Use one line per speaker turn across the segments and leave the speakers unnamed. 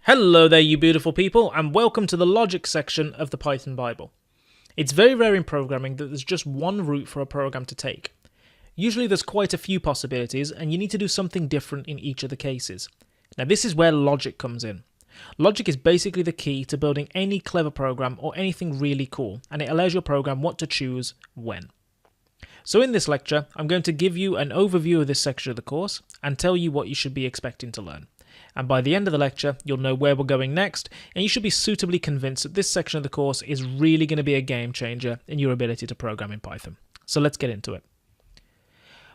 Hello there, you beautiful people, and welcome to the logic section of the Python Bible. It's very rare in programming that there's just one route for a program to take. Usually there's quite a few possibilities, and you need to do something different in each of the cases. Now this is where logic comes in. Logic is basically the key to building any clever program or anything really cool, and it allows your program what to choose when. So in this lecture, I'm going to give you an overview of this section of the course and tell you what you should be expecting to learn. And by the end of the lecture, you'll know where we're going next, and you should be suitably convinced that this section of the course is really going to be a game changer in your ability to program in Python. So let's get into it.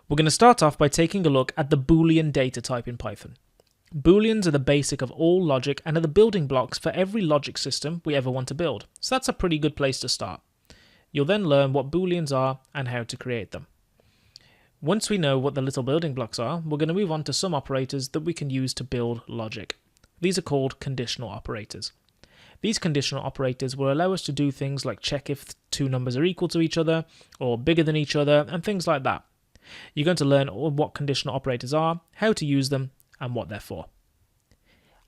We're going to start off by taking a look at the Boolean data type in Python. Booleans are the basic of all logic and are the building blocks for every logic system we ever want to build, so that's a pretty good place to start. You'll then learn what Booleans are and how to create them. Once we know what the little building blocks are, we're going to move on to some operators that we can use to build logic. These are called conditional operators. These conditional operators will allow us to do things like check if two numbers are equal to each other, or bigger than each other, and things like that. You're going to learn what conditional operators are, how to use them, and what they're for.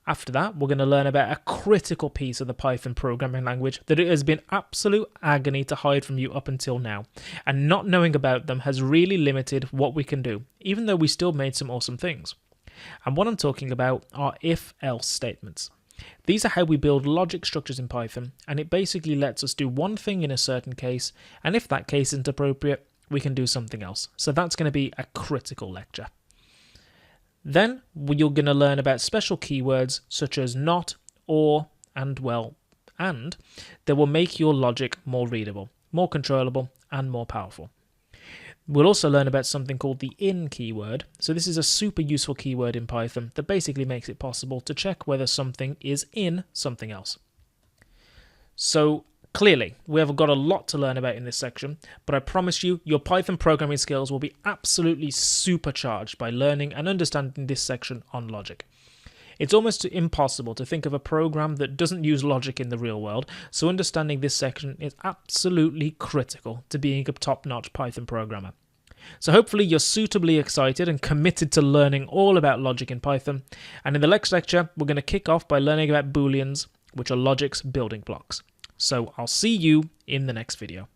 After that, we're going to learn about a critical piece of the Python programming language that it has been absolute agony to hide from you up until now, and not knowing about them has really limited what we can do, even though we still made some awesome things. And what I'm talking about are if-else statements. These are how we build logic structures in Python, and it basically lets us do one thing in a certain case, and if that case isn't appropriate, we can do something else. So that's going to be a critical lecture. Then you're going to learn about special keywords such as not, or, and well, and that will make your logic more readable, more controllable, and more powerful. We'll also learn about something called the in keyword. So this is a super useful keyword in Python that basically makes it possible to check whether something is in something else. So clearly, we have got a lot to learn about in this section, but I promise you, your Python programming skills will be absolutely supercharged by learning and understanding this section on logic. It's almost impossible to think of a program that doesn't use logic in the real world, so understanding this section is absolutely critical to being a top-notch Python programmer. So hopefully you're suitably excited and committed to learning all about logic in Python, and in the next lecture, we're going to kick off by learning about Booleans, which are logic's building blocks. So I'll see you in the next video.